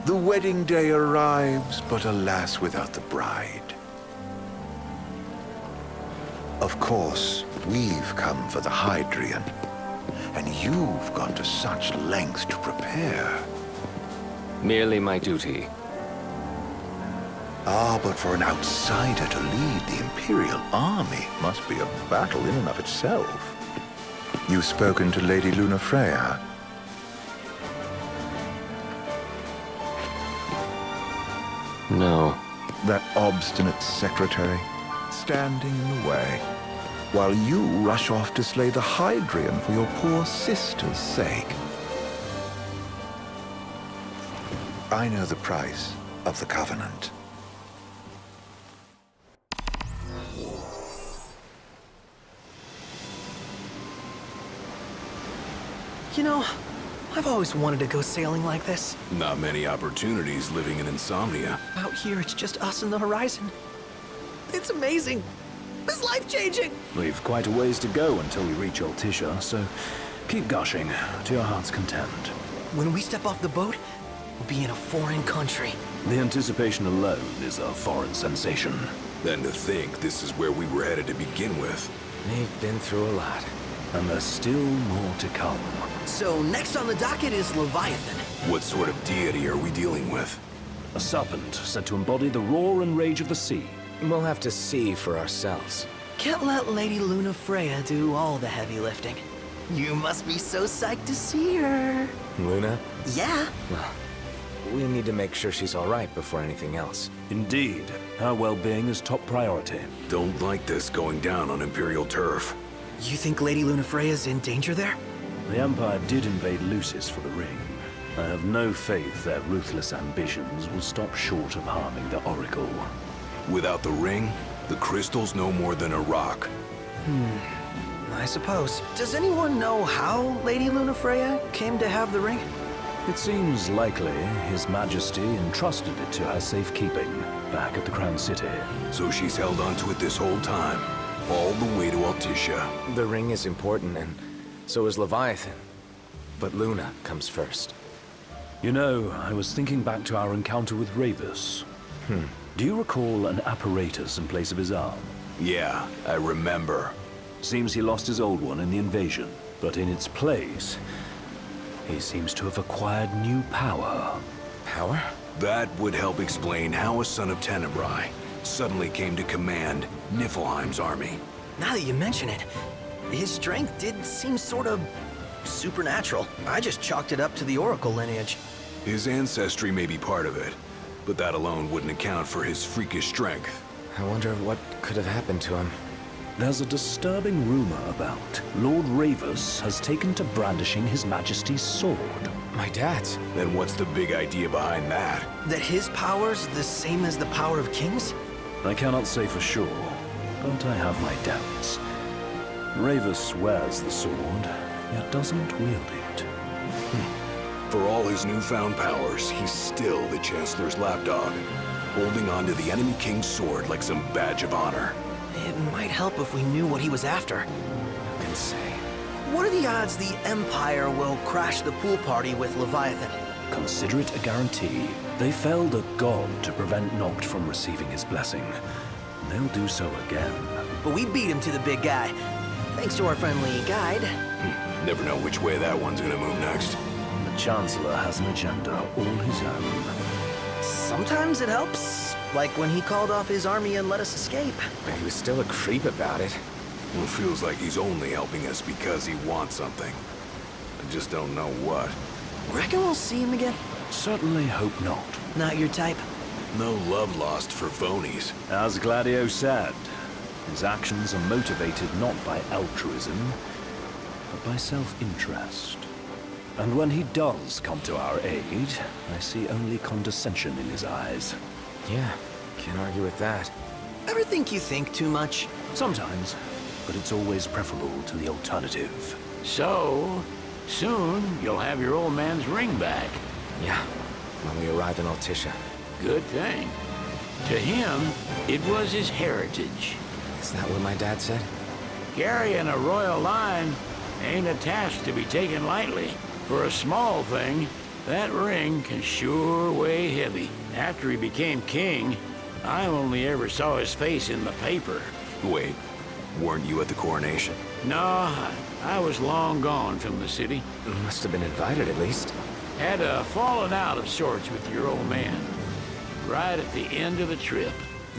The wedding day arrives, but alas, without the bride. Of course, we've come for the Hydrian, and you've gone to such lengths to prepare. Merely my duty. Ah, but for an outsider to lead the Imperial army must be a battle in and of itself. You've spoken to Lady Lunafreya? No. That obstinate secretary, standing in the way, while you rush off to slay the Hydrian for your poor sister's sake. I know the price of the Covenant. You know, I've always wanted to go sailing like this. Not many opportunities living in Insomnia. Out here, it's just us and the horizon. It's amazing. It's life-changing. We've quite a ways to go until we reach Altissia, so keep gushing to your heart's content. When we step off the boat, we'll be in a foreign country. The anticipation alone is a foreign sensation. Then to think this is where we were headed to begin with. They've been through a lot. And there's still more to come. So next on the docket is Leviathan. What sort of deity are we dealing with? A serpent said to embody the roar and rage of the sea. We'll have to see for ourselves. Can't let Lady Lunafreya do all the heavy lifting. You must be so psyched to see her. Luna? Yeah. Well, we need to make sure she's all right before anything else. Indeed, her well-being is top priority. Don't like this going down on Imperial turf. You think Lady Lunafreya's in danger there? The Empire did invade Lucis for the ring. I have no faith their ruthless ambitions will stop short of harming the Oracle. Without the ring, the crystal's no more than a rock. I suppose. Does anyone know how Lady Lunafreya came to have the ring? It seems likely His Majesty entrusted it to her safekeeping back at the Crown City. So she's held onto it this whole time, all the way to Altissia. The ring is important, and so is Leviathan. But Luna comes first. You know, I was thinking back to our encounter with Ravus. Do you recall an apparatus in place of his arm? Yeah, I remember. Seems he lost his old one in the invasion, but in its place, he seems to have acquired new power. Power? That would help explain how a son of Tenebrae suddenly came to command Niflheim's army. Now that you mention it, his strength did seem sort of supernatural. I just chalked it up to the Oracle lineage. His ancestry may be part of it, but that alone wouldn't account for his freakish strength. I wonder what could have happened to him. There's a disturbing rumor about Lord Ravus has taken to brandishing His Majesty's sword. My dad's. Then what's the big idea behind that? That his power's the same as the power of kings? I cannot say for sure, but I have my doubts. Ravus wears the sword, yet doesn't wield it. For all his newfound powers, he's still the Chancellor's lapdog, holding on to the enemy king's sword like some badge of honor. It might help if we knew what he was after. Who can say? What are the odds the Empire will crash the pool party with Leviathan? Consider it a guarantee. They felled a god to prevent Noct from receiving his blessing. They'll do so again. But we beat him to the big guy, thanks to our friendly guide. Never know which way that one's gonna move next. The Chancellor has an agenda all his own. Sometimes it helps, like when he called off his army and let us escape. But he was still a creep about it. Well, it feels like he's only helping us because he wants something. I just don't know what. Reckon we'll see him again? Certainly hope not. Not your type? No love lost for phonies. As Gladio said, his actions are motivated not by altruism, but by self-interest. And when he does come to our aid, I see only condescension in his eyes. Yeah, can't argue with that. Ever think you think too much? Sometimes, but it's always preferable to the alternative. So, soon you'll have your old man's ring back. Yeah, when we arrive in Altissia. Good thing. To him, it was his heritage. Is that what my dad said? Carrying a royal line ain't a task to be taken lightly. For a small thing, That ring can sure weigh heavy. After he became king, I only ever saw his face in the paper. Wait, weren't you at the coronation? No, I was long gone from the city. Must have been invited at least. Had a falling out of sorts with your old man. Right at the end of the trip.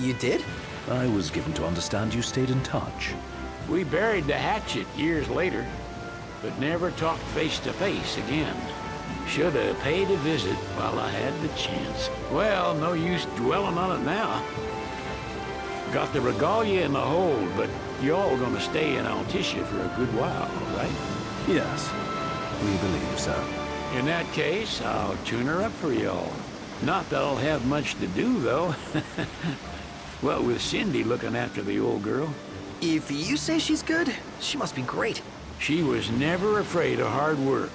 You did? I was given to understand you stayed in touch. We buried the hatchet years later, but never talked face to face again. Should have paid a visit while I had the chance. Well, no use dwelling on it now. Got the regalia in the hold, but y'all gonna stay in Altissia for a good while, right? Yes, we believe so. In that case, I'll tune her up for y'all. Not that I'll have much to do, though. What with Cindy looking after the old girl. If you say she's good, she must be great. She was never afraid of hard work.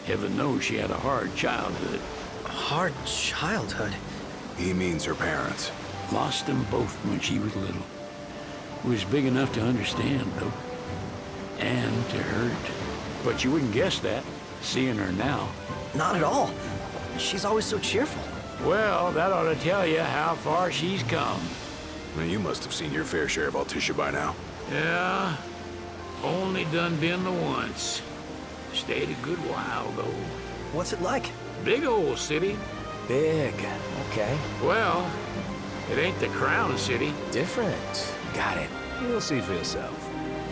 Heaven knows she had a hard childhood. Hard childhood. He means her parents. Lost them both when she was little. Was big enough to understand, though. And to hurt. But you wouldn't guess that, seeing her now. Not at all. She's always so cheerful. Well, that ought to tell you how far she's come. Well, you must have seen your fair share of Altissia by now. Yeah, only done been the once. Stayed a good while, though. What's it like? Big old city. Big. Okay. Well, it ain't the crown city. Different. Got it. You'll see for yourself.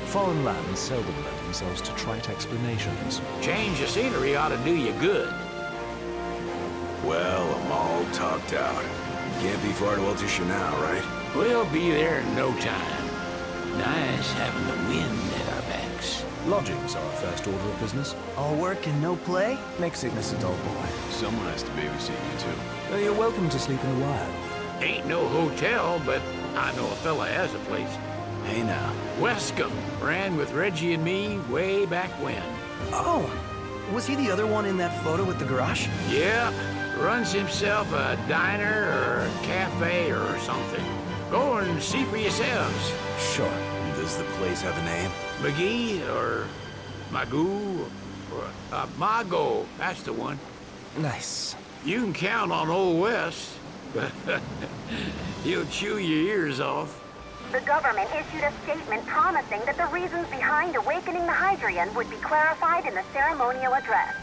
Foreign lands seldom lend themselves to trite explanations. Change of scenery ought to do you good. Well, I'm all talked out. Can't be far to Altissia now, right? We'll be there in no time. Nice having the wind at our backs. Lodgings are our first order of business. All work and no play? Makes sickness a dull boy. Someone has to babysit you, too. You're welcome to sleep in the wild. Ain't no hotel, but I know a fella has a place. Hey now. Westcomb ran with Reggie and me way back when. Oh, was he the other one in that photo with the garage? Yeah, runs himself a diner or a cafe or something. Go and see for yourselves. Sure. Does the place have a name? McGee or Magoo or Mago, that's the one. Nice. You can count on Old West, but he'll chew your ears off. The government issued a statement promising that the reasons behind awakening the Hydrian would be clarified in the ceremonial address.